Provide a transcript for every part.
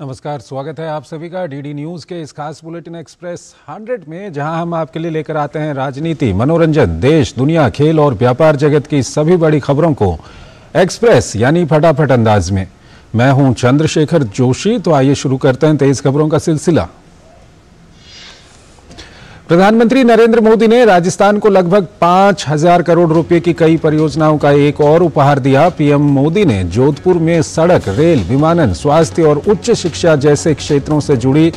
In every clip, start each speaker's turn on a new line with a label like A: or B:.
A: नमस्कार, स्वागत है आप सभी का डीडी न्यूज के इस खास बुलेटिन एक्सप्रेस 100 में, जहां हम आपके लिए लेकर आते हैं राजनीति, मनोरंजन, देश, दुनिया, खेल और व्यापार जगत की सभी बड़ी खबरों को एक्सप्रेस यानी फटाफट अंदाज में। मैं हूं चंद्रशेखर जोशी। तो आइए शुरू करते हैं तेज खबरों का सिलसिला। प्रधानमंत्री नरेंद्र मोदी ने राजस्थान को लगभग 5,000 करोड़ रुपए की कई परियोजनाओं का एक और उपहार दिया। पीएम मोदी ने जोधपुर में सड़क, रेल, विमानन, स्वास्थ्य और उच्च शिक्षा जैसे क्षेत्रों से जुड़ी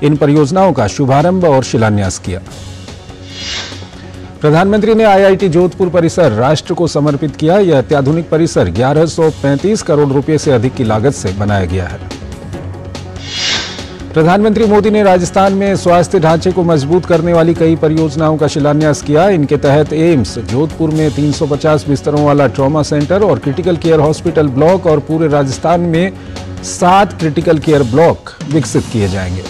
A: इन परियोजनाओं का शुभारंभ और शिलान्यास किया। प्रधानमंत्री ने आईआईटी जोधपुर परिसर राष्ट्र को समर्पित किया। यह अत्याधुनिक परिसर 1135 करोड़ रुपए से अधिक की लागत से बनाया गया है। प्रधानमंत्री मोदी ने राजस्थान में स्वास्थ्य ढांचे को मजबूत करने वाली कई परियोजनाओं का शिलान्यास किया। इनके तहत एम्स जोधपुर में 350 बिस्तरों वाला ट्रॉमा सेंटर और क्रिटिकल केयर हॉस्पिटल ब्लॉक और पूरे राजस्थान में 7 क्रिटिकल केयर ब्लॉक विकसित किए जाएंगे।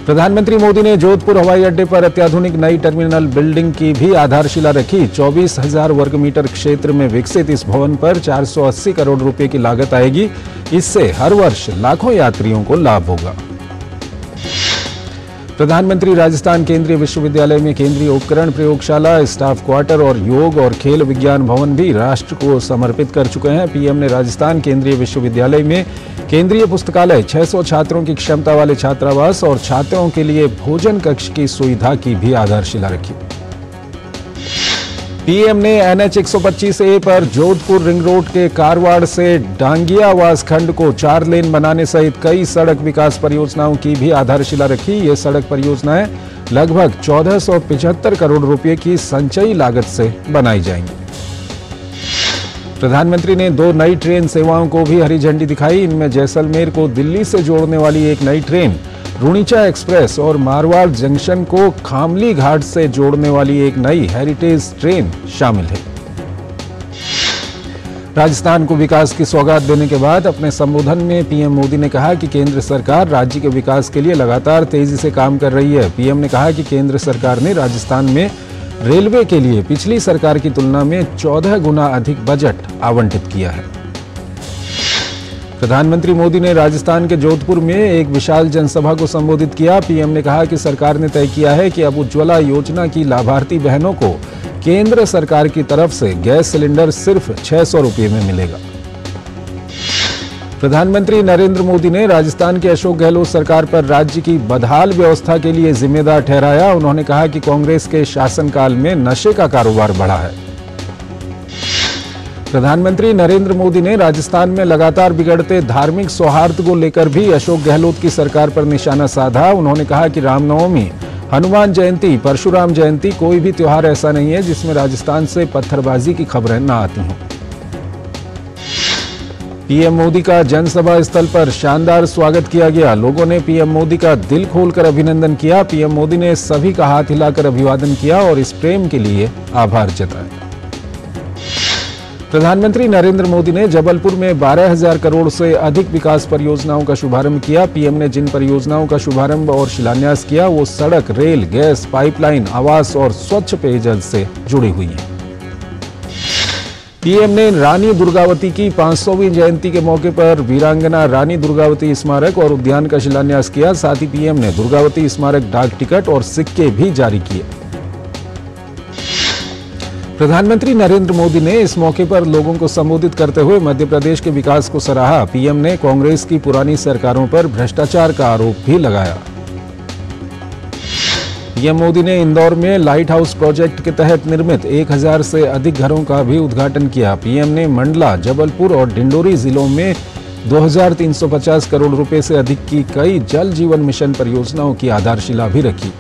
A: प्रधानमंत्री मोदी ने जोधपुर हवाई अड्डे पर अत्याधुनिक नई टर्मिनल बिल्डिंग की भी आधारशिला रखी। 24,000 वर्ग मीटर क्षेत्र में विकसित इस भवन पर 480 करोड़ रुपए की लागत आएगी। इससे हर वर्ष लाखों यात्रियों को लाभ होगा। प्रधानमंत्री राजस्थान केंद्रीय विश्वविद्यालय में केंद्रीय उपकरण प्रयोगशाला, स्टाफ क्वार्टर और योग और खेल विज्ञान भवन भी राष्ट्र को समर्पित कर चुके हैं। पीएम ने राजस्थान केंद्रीय विश्वविद्यालय में केंद्रीय पुस्तकालय, 600 छात्रों की क्षमता वाले छात्रावास और छात्रों के लिए भोजन कक्ष की सुविधा की भी आधारशिला रखी। पीएम ने NH 125A पर जोधपुर रिंग रोड के कारवाड़ से डांगियावास खंड को 4 लेन बनाने सहित कई सड़क विकास परियोजनाओं की भी आधारशिला रखी। ये सड़क परियोजनाएं लगभग 1475 करोड़ रुपए की संचयी लागत से बनाई जाएंगी। प्रधानमंत्री ने 2 नई ट्रेन सेवाओं को भी हरी झंडी दिखाई। इनमें जैसलमेर को दिल्ली से जोड़ने वाली एक नई ट्रेन रुणीचा एक्सप्रेस और मारवाड़ जंक्शन को खामली घाट से जोड़ने वाली एक नई हेरिटेज ट्रेन शामिल है। राजस्थान को विकास की सौगात देने के बाद अपने संबोधन में पीएम मोदी ने कहा कि केंद्र सरकार राज्य के विकास के लिए लगातार तेजी से काम कर रही है। पीएम ने कहा कि केंद्र सरकार ने राजस्थान में रेलवे के लिए पिछली सरकार की तुलना में 14 गुना अधिक बजट आवंटित किया है। प्रधानमंत्री मोदी ने राजस्थान के जोधपुर में एक विशाल जनसभा को संबोधित किया। पीएम ने कहा कि सरकार ने तय किया है कि अब उज्ज्वला योजना की लाभार्थी बहनों को केंद्र सरकार की तरफ से गैस सिलेंडर सिर्फ 600 रुपये में मिलेगा। प्रधानमंत्री नरेंद्र मोदी ने राजस्थान के अशोक गहलोत सरकार पर राज्य की बदहाल व्यवस्था के लिए जिम्मेदार ठहराया। उन्होंने कहा कि कांग्रेस के शासनकाल में नशे का कारोबार बढ़ा है। प्रधानमंत्री नरेंद्र मोदी ने राजस्थान में लगातार बिगड़ते धार्मिक सौहार्द को लेकर भी अशोक गहलोत की सरकार पर निशाना साधा। उन्होंने कहा कि रामनवमी, हनुमान जयंती, परशुराम जयंती, कोई भी त्योहार ऐसा नहीं है जिसमें राजस्थान से पत्थरबाजी की खबरें न आती हों। पीएम मोदी का जनसभा स्थल पर शानदार स्वागत किया गया। लोगों ने पीएम मोदी का दिल खोलकर अभिनंदन किया। पीएम मोदी ने सभी का हाथ हिलाकर अभिवादन किया और इस प्रेम के लिए आभार जताया। प्रधानमंत्री नरेंद्र मोदी ने जबलपुर में 12,000 करोड़ से अधिक विकास परियोजनाओं का शुभारंभ किया। पीएम ने जिन परियोजनाओं का शुभारंभ और शिलान्यास किया वो सड़क, रेल, गैस पाइपलाइन, आवास और स्वच्छ पेयजल से जुड़ी हुई हैं। पीएम ने रानी दुर्गावती की 500वीं जयंती के मौके पर वीरांगना रानी दुर्गावती स्मारक और उद्यान का शिलान्यास किया। साथ ही पीएम ने दुर्गावती स्मारक डाक टिकट और सिक्के भी जारी किए। प्रधानमंत्री नरेंद्र मोदी ने इस मौके पर लोगों को संबोधित करते हुए मध्य प्रदेश के विकास को सराहा। पीएम ने कांग्रेस की पुरानी सरकारों पर भ्रष्टाचार का आरोप भी लगाया। पीएम मोदी ने इंदौर में लाइट हाउस प्रोजेक्ट के तहत निर्मित 1,000 से अधिक घरों का भी उद्घाटन किया। पीएम ने मंडला, जबलपुर और डिंडोरी जिलों में 2,350 करोड़ रुपए से अधिक की कई जल जीवन मिशन परियोजनाओं की आधारशिला भी रखी।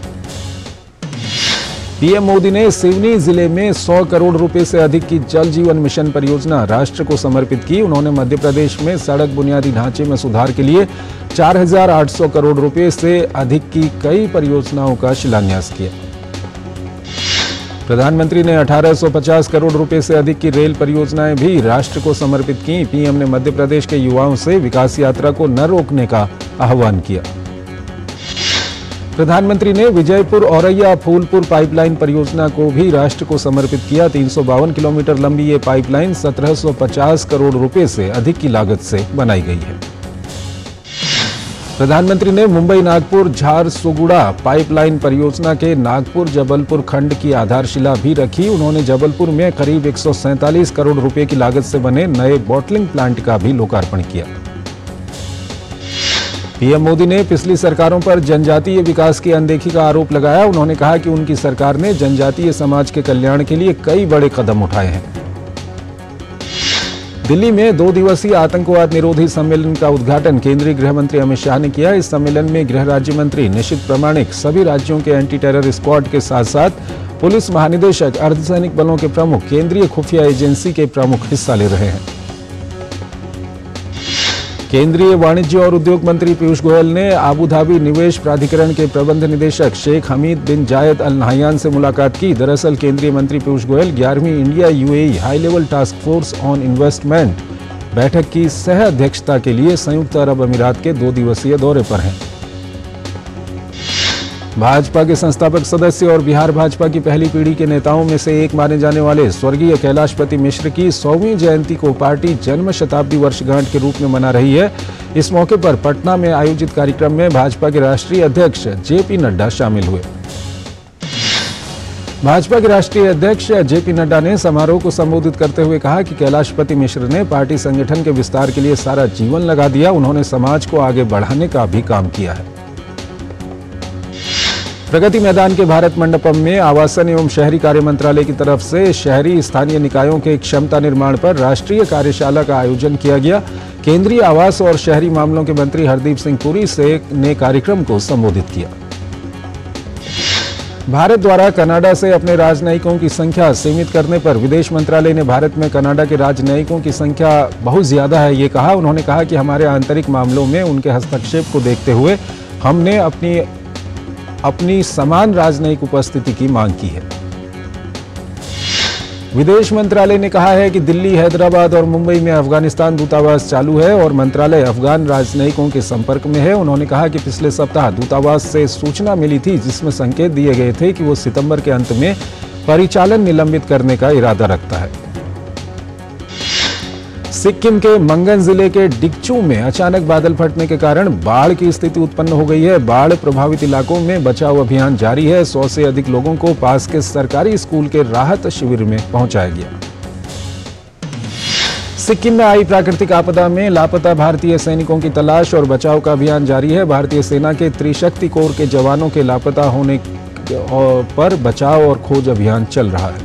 A: पीएम मोदी ने सिवनी जिले में 100 करोड़ रुपए से अधिक की जल जीवन मिशन परियोजना राष्ट्र को समर्पित की। उन्होंने मध्य प्रदेश में सड़क बुनियादी ढांचे में सुधार के लिए 4,800 करोड़ रुपए से अधिक की कई परियोजनाओं का शिलान्यास किया। प्रधानमंत्री ने 1,850 करोड़ रुपए से अधिक की रेल परियोजनाएं भी राष्ट्र को समर्पित की। पीएम ने मध्य प्रदेश के युवाओं से विकास यात्रा को न रोकने का आह्वान किया। प्रधानमंत्री ने विजयपुर औरैया फूलपुर पाइपलाइन परियोजना को भी राष्ट्र को समर्पित किया। 352 किलोमीटर लंबी ये पाइपलाइन 1750 करोड़ रुपए से अधिक की लागत से बनाई गई है। प्रधानमंत्री ने मुंबई नागपुर झारसुगुड़ा पाइपलाइन परियोजना के नागपुर जबलपुर खंड की आधारशिला भी रखी। उन्होंने जबलपुर में करीब 147 करोड़ रुपए की लागत से बने नए बॉटलिंग प्लांट का भी लोकार्पण किया। पीएम मोदी ने पिछली सरकारों पर जनजातीय विकास की अनदेखी का आरोप लगाया। उन्होंने कहा कि उनकी सरकार ने जनजातीय समाज के कल्याण के लिए कई बड़े कदम उठाए हैं। दिल्ली में 2 दिवसीय आतंकवाद निरोधी सम्मेलन का उद्घाटन केंद्रीय गृह मंत्री अमित शाह ने किया। इस सम्मेलन में गृह राज्य मंत्री निशित प्रामाणिक, सभी राज्यों के एंटी टेरर स्क्वाड के साथ साथ पुलिस महानिदेशक, अर्धसैनिक बलों के प्रमुख, केंद्रीय खुफिया एजेंसी के प्रमुख हिस्सा ले रहे हैं। केंद्रीय वाणिज्य और उद्योग मंत्री पीयूष गोयल ने आबू धाबी निवेश प्राधिकरण के प्रबंध निदेशक शेख हमीद बिन जायद अल नहयान से मुलाकात की। दरअसल केंद्रीय मंत्री पीयूष गोयल 11वीं India UAE high level task force on investment बैठक की सह अध्यक्षता के लिए संयुक्त अरब अमीरात के 2 दिवसीय दौरे पर हैं। भाजपा के संस्थापक सदस्य और बिहार भाजपा की पहली पीढ़ी के नेताओं में से एक माने जाने वाले स्वर्गीय कैलाशपति मिश्र की 100वीं जयंती को पार्टी जन्म शताब्दी वर्षगांठ के रूप में मना रही है। इस मौके पर पटना में आयोजित कार्यक्रम में भाजपा के राष्ट्रीय अध्यक्ष जेपी नड्डा शामिल हुए। भाजपा के राष्ट्रीय अध्यक्ष जेपी नड्डा ने समारोह को संबोधित करते हुए कहा कि कैलाशपति मिश्र ने पार्टी संगठन के विस्तार के लिए सारा जीवन लगा दिया। उन्होंने समाज को आगे बढ़ाने का भी काम किया है। प्रगति मैदान के भारत मंडपम में आवासन एवं शहरी कार्य मंत्रालय की तरफ से शहरी स्थानीय निकायों के क्षमता निर्माण पर राष्ट्रीय कार्यशाला का आयोजन किया गया। केंद्रीय आवास और शहरी मामलों के मंत्री हरदीप सिंह पुरी ने कार्यक्रम को संबोधित किया। भारत द्वारा कनाडा से अपने राजनयिकों की संख्या सीमित करने पर विदेश मंत्रालय ने भारत में कनाडा के राजनयिकों की संख्या बहुत ज्यादा है ये कहा। उन्होंने कहा कि हमारे आंतरिक मामलों में उनके हस्तक्षेप को देखते हुए हमने अपनी समान राजनयिक उपस्थिति की मांग की है। विदेश मंत्रालय ने कहा है कि दिल्ली, हैदराबाद और मुंबई में अफगानिस्तान दूतावास चालू है और मंत्रालय अफगान राजनयिकों के संपर्क में है। उन्होंने कहा कि पिछले सप्ताह दूतावास से सूचना मिली थी जिसमें संकेत दिए गए थे कि वो सितंबर के अंत में परिचालन निलंबित करने का इरादा रखता है। सिक्किम के मंगन जिले के डिक्चू में अचानक बादल फटने के कारण बाढ़ की स्थिति उत्पन्न हो गई है। बाढ़ प्रभावित इलाकों में बचाव अभियान जारी है। 100 से अधिक लोगों को पास के सरकारी स्कूल के राहत शिविर में पहुंचाया गया। सिक्किम में आई प्राकृतिक आपदा में लापता भारतीय सैनिकों की तलाश और बचाव का अभियान जारी है। भारतीय सेना के त्रिशक्ति कोर के जवानों के लापता होने पर बचाव और खोज अभियान चल रहा है।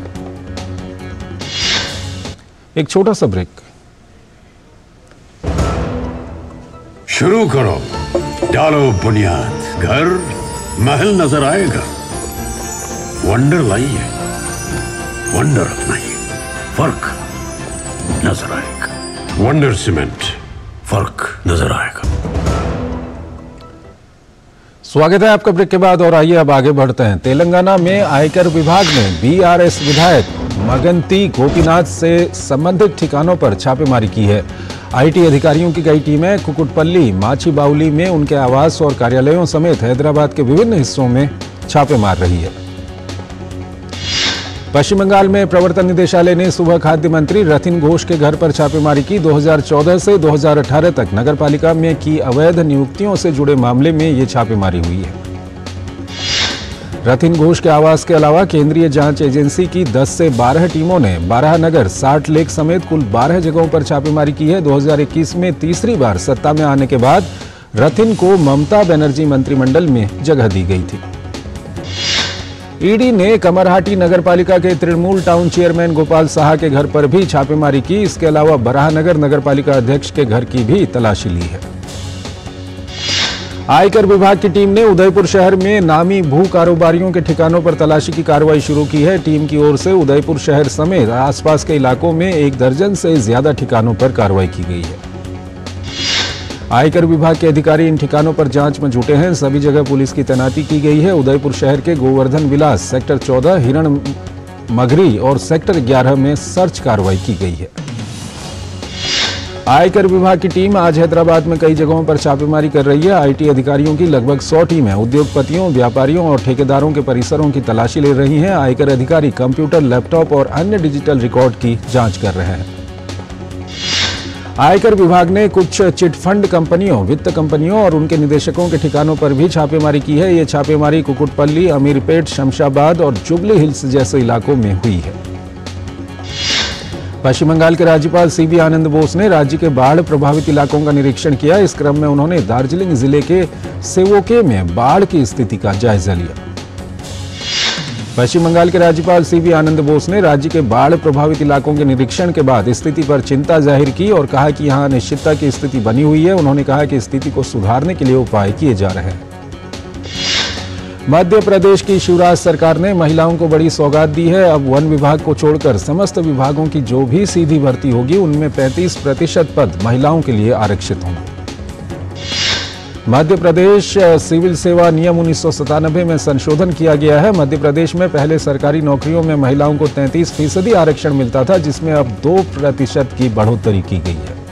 A: एक छोटा सा ब्रेक।
B: शुरू करो, डालो बुनियाद, घर महल नजर आएगा। वंडर लाइए, वंडर अपनाइए, फर्क नजर आएगा। वंडर सीमेंट, फर्क नजर आएगा।
A: स्वागत है आपका ब्रेक के बाद और आइए अब आगे बढ़ते हैं। तेलंगाना में आयकर विभाग ने बीआरएस विधायक मगंती गोपीनाथ से संबंधित ठिकानों पर छापेमारी की है। आईटी अधिकारियों की कई टीमें कुकुटपल्ली, माछीबाउली में उनके आवास और कार्यालयों समेत हैदराबाद के विभिन्न हिस्सों में छापे मार रही है। पश्चिम बंगाल में प्रवर्तन निदेशालय ने सुबह खाद्य मंत्री रथिन घोष के घर पर छापेमारी की। 2014 से 2018 तक नगरपालिका में की अवैध नियुक्तियों से जुड़े मामले में ये छापेमारी हुई है। रथिन घोष के आवास के अलावा केंद्रीय जांच एजेंसी की 10 से 12 टीमों ने बाराहनगर, साल्ट लेक समेत कुल 12 जगहों पर छापेमारी की है। 2021 में तीसरी बार सत्ता में आने के बाद रथिन को ममता बनर्जी मंत्रिमंडल में जगह दी गई थी। ईडी ने कमरहाटी नगरपालिका के तृणमूल टाउन चेयरमैन गोपाल साहा के घर पर भी छापेमारी की। इसके अलावा बराहनगर नगरपालिका अध्यक्ष के घर की भी तलाशी ली है। आयकर विभाग की टीम ने उदयपुर शहर में नामी भू कारोबारियों के ठिकानों पर तलाशी की कार्रवाई शुरू की है। टीम की ओर से उदयपुर शहर समेत आसपास के इलाकों में 1 दर्जन से ज्यादा ठिकानों पर कार्रवाई की गई है। आयकर विभाग के अधिकारी इन ठिकानों पर जांच में जुटे हैं। सभी जगह पुलिस की तैनाती की गई है। उदयपुर शहर के गोवर्धन विलास, सेक्टर 14, हिरण मगरी और सेक्टर 11 में सर्च कार्रवाई की गई है। आयकर विभाग की टीम आज हैदराबाद में कई जगहों पर छापेमारी कर रही है। आईटी अधिकारियों की लगभग 100 टीमें उद्योगपतियों, व्यापारियों और ठेकेदारों के परिसरों की तलाशी ले रही हैं। आयकर अधिकारी कंप्यूटर, लैपटॉप और अन्य डिजिटल रिकॉर्ड की जांच कर रहे हैं। आयकर विभाग ने कुछ चिटफंड कंपनियों, वित्त कंपनियों और उनके निदेशकों के ठिकानों पर भी छापेमारी की है। ये छापेमारी कुकुटपल्ली, अमीरपेट, शमशाबाद और जुबली हिल्स जैसे इलाकों में हुई है। पश्चिम बंगाल के राज्यपाल सीबी आनंद बोस ने राज्य के बाढ़ प्रभावित इलाकों का निरीक्षण किया। इस क्रम में उन्होंने दार्जिलिंग जिले के सेवोके में बाढ़ की स्थिति का जायजा लिया। पश्चिम बंगाल के राज्यपाल सीबी आनंद बोस ने राज्य के बाढ़ प्रभावित इलाकों के निरीक्षण के बाद स्थिति पर चिंता जाहिर की और कहा कि यहां अनिश्चितता की स्थिति बनी हुई है। उन्होंने कहा कि स्थिति को सुधारने के लिए उपाय किए जा रहे हैं। मध्य प्रदेश की शिवराज सरकार ने महिलाओं को बड़ी सौगात दी है। अब वन विभाग को छोड़कर समस्त विभागों की जो भी सीधी भर्ती होगी उनमें 35% पद महिलाओं के लिए आरक्षित होंगे। मध्य प्रदेश सिविल सेवा नियम 1997 में संशोधन किया गया है। मध्य प्रदेश में पहले सरकारी नौकरियों में महिलाओं को 33% आरक्षण मिलता था, जिसमें अब 2% की बढ़ोतरी की गई है।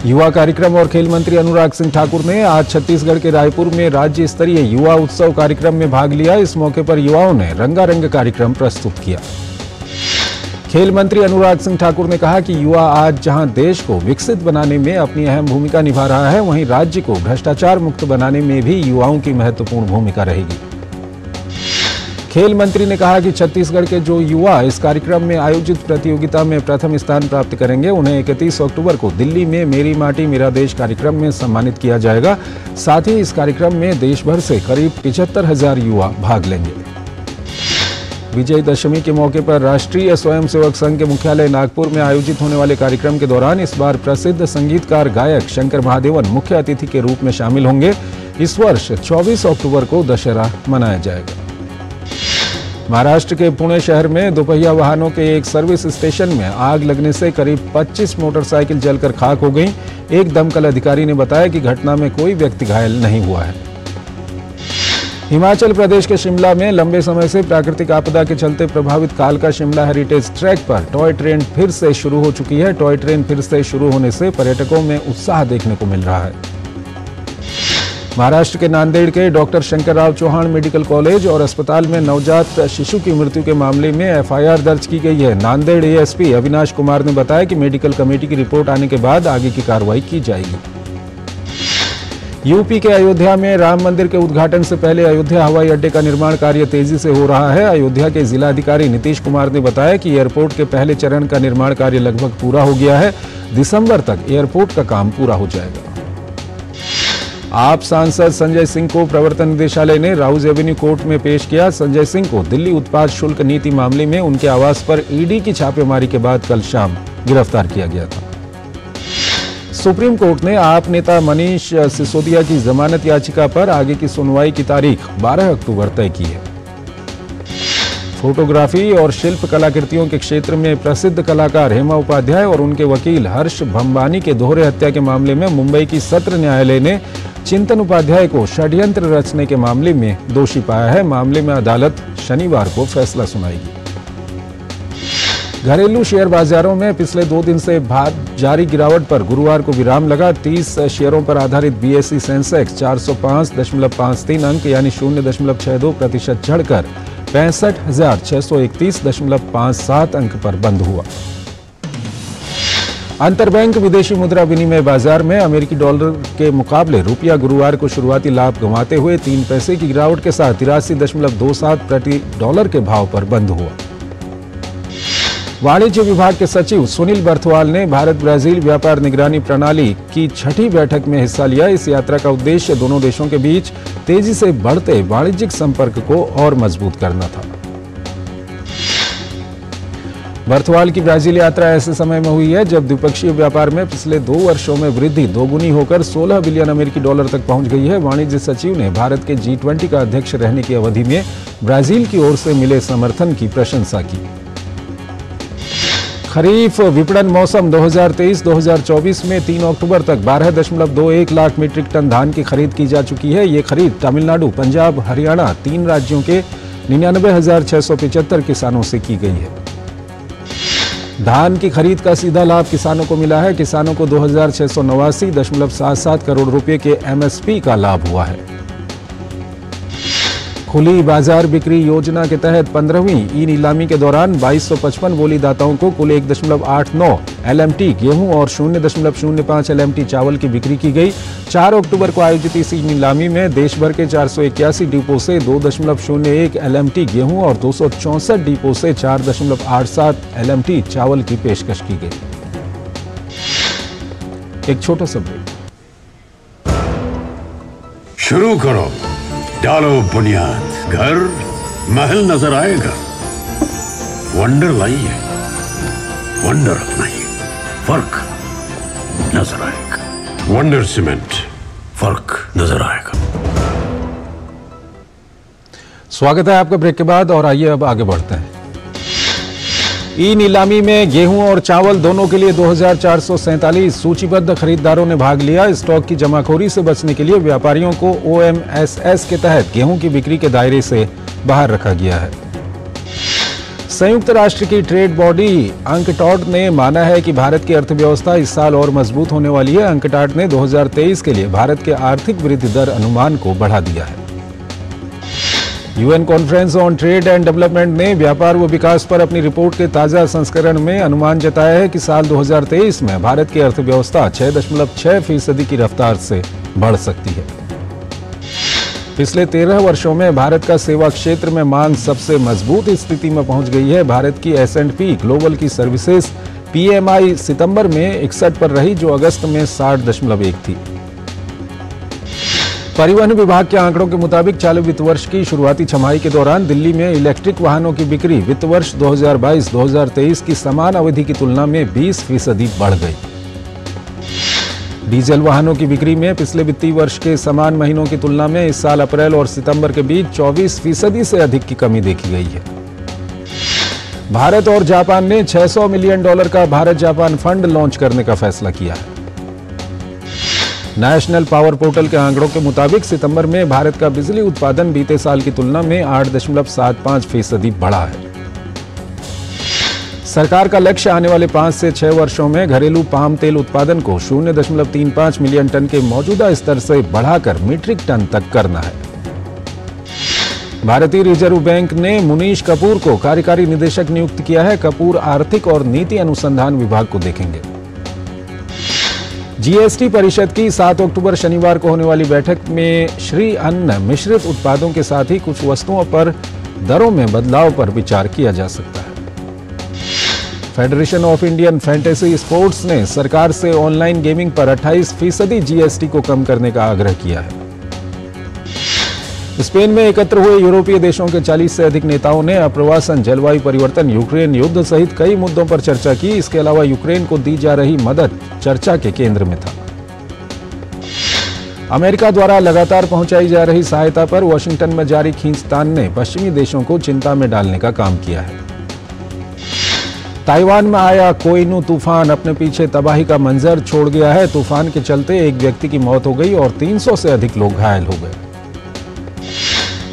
A: युवा कार्यक्रम और खेल मंत्री अनुराग सिंह ठाकुर ने आज छत्तीसगढ़ के रायपुर में राज्य स्तरीय युवा उत्सव कार्यक्रम में भाग लिया। इस मौके पर युवाओं ने रंगारंग कार्यक्रम प्रस्तुत किया। खेल मंत्री अनुराग सिंह ठाकुर ने कहा कि युवा आज जहां देश को विकसित बनाने में अपनी अहम भूमिका निभा रहा है, वहीं राज्य को भ्रष्टाचार मुक्त बनाने में भी युवाओं की महत्वपूर्ण भूमिका रहेगी। खेल मंत्री ने कहा कि छत्तीसगढ़ के जो युवा इस कार्यक्रम में आयोजित प्रतियोगिता में प्रथम स्थान प्राप्त करेंगे, उन्हें 31 अक्टूबर को दिल्ली में मेरी माटी मेरा देश कार्यक्रम में सम्मानित किया जाएगा। साथ ही इस कार्यक्रम में देश भर से करीब 75,000 युवा भाग लेंगे। विजयदशमी के मौके पर राष्ट्रीय स्वयंसेवक संघ के मुख्यालय नागपुर में आयोजित होने वाले कार्यक्रम के दौरान इस बार प्रसिद्ध संगीतकार गायक शंकर महादेवन मुख्य अतिथि के रूप में शामिल होंगे। इस वर्ष 24 अक्टूबर को दशहरा मनाया जाएगा। महाराष्ट्र के पुणे शहर में दोपहिया वाहनों के एक सर्विस स्टेशन में आग लगने से करीब 25 मोटरसाइकिल जलकर खाक हो गईं। एक दमकल अधिकारी ने बताया कि घटना में कोई व्यक्ति घायल नहीं हुआ है। हिमाचल प्रदेश के शिमला में लंबे समय से प्राकृतिक आपदा के चलते प्रभावित कालका Shimla heritage track per toy train फिर से शुरू हो चुकी है। टॉय ट्रेन फिर से शुरू होने से पर्यटकों में उत्साह देखने को मिल रहा है। महाराष्ट्र के नांदेड़ के doctor Shankarrao Chavan medical college और अस्पताल में नवजात शिशु की मृत्यु के मामले में एफआईआर दर्ज की गई है। नांदेड़ एएसपी अविनाश कुमार ने बताया कि मेडिकल कमेटी की रिपोर्ट आने के बाद आगे की कार्रवाई की जाएगी। यूपी के अयोध्या में राम मंदिर के उद्घाटन से पहले अयोध्या हवाई अड्डे का निर्माण कार्य तेजी से हो रहा है। अयोध्या के जिलाधिकारी नीतीश कुमार ने बताया कि एयरपोर्ट के पहले चरण का निर्माण कार्य लगभग पूरा हो गया है। दिसंबर तक एयरपोर्ट का काम पूरा हो जाएगा। आप सांसद संजय सिंह को प्रवर्तन निदेशालय ने राउज एवेन्यू कोर्ट में पेश किया। संजय सिंह को दिल्ली उत्पाद शुल्क नीति मामले में उनके आवास पर ईडी की छापेमारी के बाद कल शाम गिरफ्तार किया गया था। सुप्रीम कोर्ट ने आप नेता मनीष सिसोदिया की जमानत याचिका पर आगे की सुनवाई की तारीख 12 अक्टूबर तय की है। फोटोग्राफी और शिल्प कलाकृतियों के क्षेत्र में प्रसिद्ध कलाकार हेमा उपाध्याय और उनके वकील हर्ष भंबानी के दोहरे हत्या के मामले में मुंबई की सत्र न्यायालय ने चिंतन उपाध्याय को षड्यंत्र रचने के मामले में दोषी पाया है। मामले में अदालत शनिवार को फैसला सुनाएगी। घरेलू शेयर बाजारों में पिछले 2 दिन से जारी गिरावट पर गुरुवार को विराम लगा। 30 शेयरों पर आधारित बीएसई सेंसेक्स 405.53 अंक यानी 0.62% चढ़कर 65,631.57 अंक पर बंद हुआ। अंतरबैंक विदेशी मुद्रा विनिमय बाजार में अमेरिकी डॉलर के मुकाबले रुपया गुरुवार को शुरुआती लाभ गंवाते हुए 3 पैसे की गिरावट के साथ 83.27 प्रति डॉलर के भाव पर बंद हुआ। वाणिज्य विभाग के सचिव सुनील बर्थवाल ने भारत ब्राजील व्यापार निगरानी प्रणाली की 6ठी बैठक में हिस्सा लिया। इस यात्रा का उद्देश्य दोनों देशों के बीच तेजी से बढ़ते वाणिज्यिक संपर्क को और मजबूत करना था। बर्थवाल की ब्राजील यात्रा ऐसे समय में हुई है जब द्विपक्षीय व्यापार में पिछले 2 वर्षों में वृद्धि दोगुनी होकर 16 बिलियन अमेरिकी डॉलर तक पहुंच गई है। वाणिज्य सचिव ने भारत के G20 का अध्यक्ष रहने की अवधि में ब्राजील की ओर से मिले समर्थन की प्रशंसा की। खरीफ विपणन मौसम 2023-2024 में 3 अक्टूबर तक 12.21 लाख मीट्रिक टन धान की खरीद की जा चुकी है। ये खरीद तमिलनाडु, पंजाब, हरियाणा 3 राज्यों के 99,675 किसानों से की गई है। धान की खरीद का सीधा लाभ किसानों को मिला है। किसानों को 2,689.77 करोड़ रुपए के एमएसपी का लाभ हुआ है। खुली बाजार बिक्री योजना के तहत 15वीं ई नीलामी के दौरान 2255 बोलीदाताओं को कुल 1.89 LMT गेहूं और 0.05 LMT चावल की बिक्री की गई। 4 अक्टूबर को आयोजित इस नीलामी में देश भर के 481 डिपो से 2.01 LMT गेहूं और 264 डिपो से 4.87 LMT चावल की पेशकश की गई। एक छोटा सा ब्रेक।
B: शुरू करो, डालो बुनियाद, घर महल नजर आएगा। वंडर लाइए, वंडर अपनाइए, फर्क नजर आएगा। वंडर सीमेंट, फर्क नजर आएगा।
A: स्वागत है आपका ब्रेक के बाद और आइए अब आगे बढ़ते हैं। ई नीलामी में गेहूं और चावल दोनों के लिए 2447 सूचीबद्ध खरीदारों ने भाग लिया। स्टॉक की जमाखोरी से बचने के लिए व्यापारियों को OMSS के तहत गेहूं की बिक्री के दायरे से बाहर रखा गया है। संयुक्त राष्ट्र की ट्रेड बॉडी अंकटॉड ने माना है कि भारत की अर्थव्यवस्था इस साल और मजबूत होने वाली है। अंकटॉड ने 2023 के लिए भारत के आर्थिक वृद्धि दर अनुमान को बढ़ा दिया है। UN conference on trade and development ने व्यापार व विकास पर अपनी रिपोर्ट के ताजा संस्करण में अनुमान जताया है कि साल 2023 में भारत की अर्थव्यवस्था 6.6% की रफ्तार से बढ़ सकती है। पिछले 13 वर्षों में भारत का सेवा क्षेत्र में मांग सबसे मजबूत स्थिति में पहुंच गई है। भारत की S&P ग्लोबल की सर्विसेज PMI सितंबर में 61 पर रही, जो अगस्त में 60.1 थी। परिवहन विभाग के आंकड़ों के मुताबिक चालू वित्त वर्ष की शुरुआती छमाही के दौरान दिल्ली में इलेक्ट्रिक वाहनों की बिक्री वित्त वर्ष 2022-2023 की समान अवधि की तुलना में 20% बढ़ गई। डीजल वाहनों की बिक्री में पिछले वित्तीय वर्ष के समान महीनों की तुलना में इस साल अप्रैल और सितंबर के बीच 24% से अधिक की कमी देखी गई है। भारत और जापान ने $600 मिलियन का भारत जापान फंड लॉन्च करने का फैसला किया है। नेशनल पावर पोर्टल के आंकड़ों के मुताबिक सितंबर में भारत का बिजली उत्पादन बीते साल की तुलना में 8.75% बढ़ा है। सरकार का लक्ष्य आने वाले 5 से 6 वर्षों में घरेलू पाम तेल उत्पादन को 0.35 मिलियन टन के मौजूदा स्तर से बढ़ाकर मीट्रिक टन तक करना है। भारतीय रिजर्व बैंक ने मुनीश कपूर को कार्यकारी निदेशक नियुक्त किया है। कपूर आर्थिक और नीति अनुसंधान विभाग को देखेंगे। GST परिषद की 7 अक्टूबर शनिवार को होने वाली बैठक में श्री अन्न मिश्रित उत्पादों के साथ ही कुछ वस्तुओं पर दरों में बदलाव पर विचार किया जा सकता है। Federation of Indian fantasy sports ने सरकार से ऑनलाइन गेमिंग पर 28% GST को कम करने का आग्रह किया है। स्पेन में एकत्र हुए यूरोपीय देशों के 40 से अधिक नेताओं ने आप्रवासन, जलवायु परिवर्तन, यूक्रेन युद्ध सहित कई मुद्दों पर चर्चा की। इसके अलावा यूक्रेन को दी जा रही मदद चर्चा के केंद्र में था। अमेरिका द्वारा लगातार पहुंचाई जा रही सहायता पर वॉशिंगटन में जारी खींचतान ने पश्चिमी देशों को चिंता में डालने का काम किया है। ताइवान में आया कोइनू तूफान अपने पीछे तबाही का मंजर छोड़ गया है। तूफान के चलते एक व्यक्ति की मौत हो गई और 300 से अधिक लोग घायल हो गए।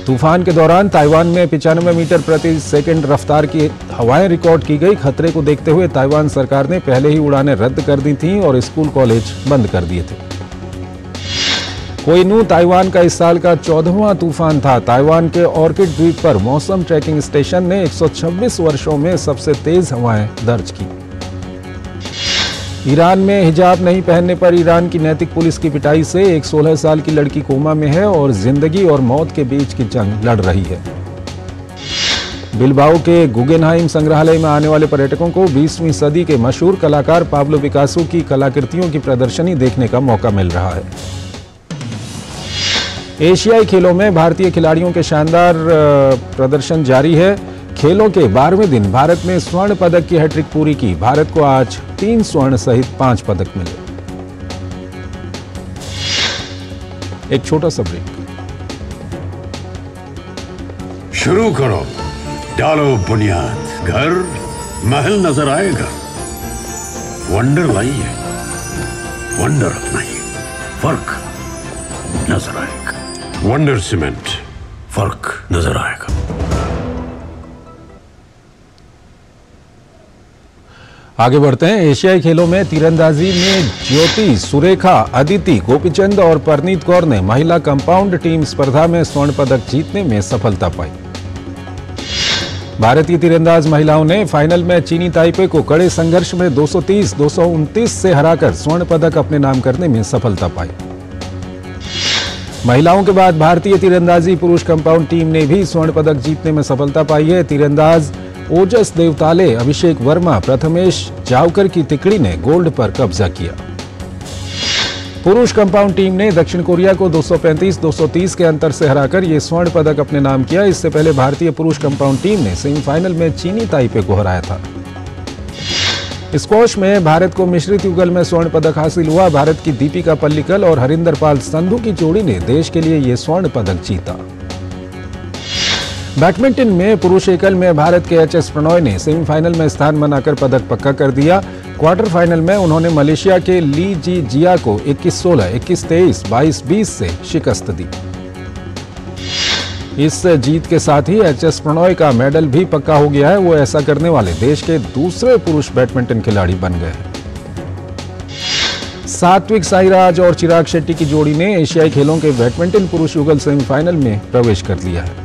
A: तूफान के दौरान ताइवान में 95 मीटर प्रति सेकंड रफ्तार की हवाएं रिकॉर्ड की गई। खतरे को देखते हुए ताइवान सरकार ने पहले ही उड़ानें रद्द कर दी थीं और स्कूल कॉलेज बंद कर दिए थे। कोइनू ताइवान का इस साल का 14वां तूफान था। ताइवान के ऑर्किड द्वीप पर मौसम ट्रैकिंग स्टेशन ने 126 वर्षों में सबसे तेज हवाएं दर्ज की। ईरान में हिजाब नहीं पहनने पर ईरान की नैतिक पुलिस की पिटाई से एक 16 साल की लड़की कोमा में है और जिंदगी और मौत के बीच की जंग लड़ रही है। बिलबाओ के गुगेनहाइम संग्रहालय में आने वाले पर्यटकों को 20वीं सदी के मशहूर कलाकार पाब्लो पिकासो की कलाकृतियों की प्रदर्शनी देखने का मौका मिल रहा है। एशियाई खेलों में भारतीय खिलाड़ियों के शानदार प्रदर्शन जारी है। खेलों के 12वें दिन भारत ने स्वर्ण पदक की हैट्रिक पूरी की। भारत को आज 3 स्वर्ण सहित 5 पदक मिले। एक छोटा सा ब्रेक।
B: शुरू करो, डालो बुनियाद, घर महल नजर आएगा। वंडर लाइए, वंडर अपनाइए, फर्क नजर आएगा। वंडर सीमेंट, फर्क नजर आएगा।
A: आगे बढ़ते हैं। एशियाई खेलों में तीरंदाजी में ज्योति, सुरेखा, अदिति, गोपीचंद और परनीत कौर ने महिला कंपाउंड टीम स्पर्धा में स्वर्ण पदक जीतने में सफलता पाई। भारतीय तीरंदाज महिलाओं ने फाइनल में चीनी ताइपे को कड़े संघर्ष में 230-229 से हराकर स्वर्ण पदक अपने नाम करने में सफलता पाई। महिलाओं के बाद भारतीय तीरंदाजी पुरुष कंपाउंड टीम ने भी स्वर्ण पदक जीतने में सफलता पाई है। तीरंदाज ओजस देवताले, अभिषेक वर्मा, प्रथमेश जावकर की तिकड़ी ने गोल्ड पर कब्जा किया। पुरुष कंपाउंड टीम ने दक्षिण कोरिया को 235-230 के अंतर से हराकर ये स्वर्ण पदक अपने नाम किया। इससे पहले भारतीय पुरुष कंपाउंड टीम ने सेमीफाइनल में चीनी ताइपे को हराया था। स्क्वॉश में भारत को मिश्रित युगल में स्वर्ण पदक हासिल हुआ। भारत की दीपिका पल्लिकल और हरिंदर पाल संधू की जोड़ी ने देश के लिए ये स्वर्ण पदक जीता। बैडमिंटन में पुरुष एकल में भारत के एच.एस. प्रणॉय ने सेमीफाइनल में स्थान बनाकर पदक पक्का कर दिया। क्वार्टर फाइनल में उन्होंने मलेशिया के ली जी जिया को 21-16, 21-23, 22-20 से शिकस्त दी। इस जीत के साथ ही एच.एस. प्रणॉय का मेडल भी पक्का हो गया है। वो ऐसा करने वाले देश के दूसरे पुरुष बैडमिंटन खिलाड़ी बन गए हैं। सात्विक साईराज और चिराग शेट्टी की जोड़ी ने एशियाई खेलों के बैडमिंटन पुरुष युगल सेमीफाइनल में प्रवेश कर लिया है।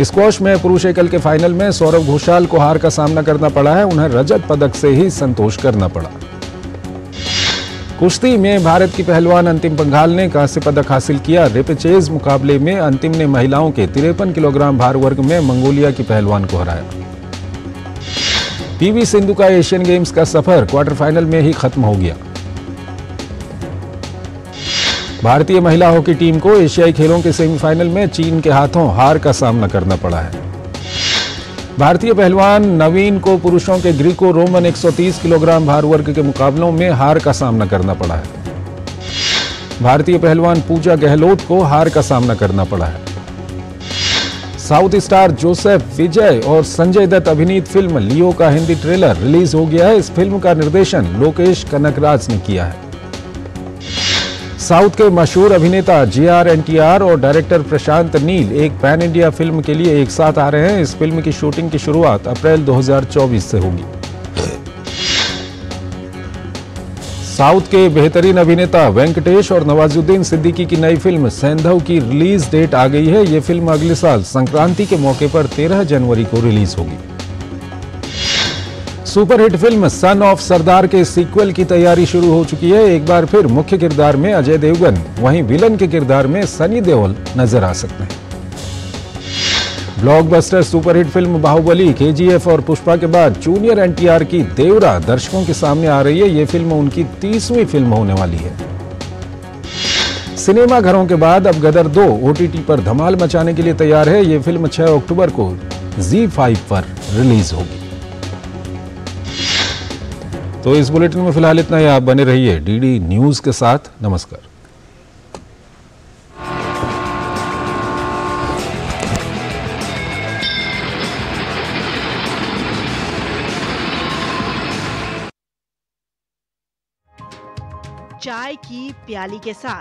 A: स्क्वॉश में पुरुष एकल के फाइनल में सौरव घोषाल को हार का सामना करना पड़ा है। उन्हें रजत पदक से ही संतोष करना पड़ा। कुश्ती में भारत की पहलवान अंतिम पंघाल ने कांस्य पदक हासिल किया। रिपेचेज मुकाबले में अंतिम ने महिलाओं के 53 किलोग्राम भार वर्ग में मंगोलिया की पहलवान को हराया। पीवी सिंधु का एशियन गेम्स का सफर क्वार्टर फाइनल में ही खत्म हो गया। भारतीय महिला हॉकी टीम को एशियाई खेलों के सेमीफाइनल में चीन के हाथों हार का सामना करना पड़ा है। भारतीय पहलवान नवीन को पुरुषों के ग्रीको रोमन 130 किलोग्राम भार वर्ग के मुकाबलों में हार का सामना करना पड़ा है। भारतीय पहलवान पूजा गहलोत को हार का सामना करना पड़ा है। साउथ स्टार जोसेफ विजय और संजय दत्त अभिनीत फिल्म लियो का हिंदी ट्रेलर रिलीज हो गया है। इस फिल्म का निर्देशन लोकेश कनकराज ने किया है। साउथ के मशहूर अभिनेता JR&TR और डायरेक्टर प्रशांत नील एक पैन इंडिया फिल्म के लिए एक साथ आ रहे हैं। इस फिल्म की शूटिंग की शुरुआत अप्रैल 2024 से होगी। साउथ के बेहतरीन अभिनेता वेंकटेश और नवाजुद्दीन सिद्दीकी की नई फिल्म सेंधव की रिलीज डेट आ गई है। ये फिल्म अगले साल संक्रांति के मौके पर 13 जनवरी को रिलीज होगी। सुपरहिट फिल्म सन ऑफ सरदार के सीक्वल की तैयारी शुरू हो चुकी है। एक बार फिर मुख्य किरदार में अजय देवगन, वहीं विलन के किरदार में सनी देओल नजर आ सकते हैं। Blockbuster superhit film Baahubali, KGF और पुष्पा के बाद जूनियर NTR की देवरा दर्शकों के सामने आ रही है। ये फिल्म उनकी 30वीं फिल्म होने वाली है। सिनेमा घरों के बाद अब गदर 2 OTT पर धमाल मचाने के लिए तैयार है। ये फिल्म 6 अक्टूबर को ZEE5 पर रिलीज होगी। तो इस बुलेटिन में फिलहाल इतना ही। आप बने रहिए DD न्यूज के साथ। नमस्कार।
C: चाय की प्याली के साथ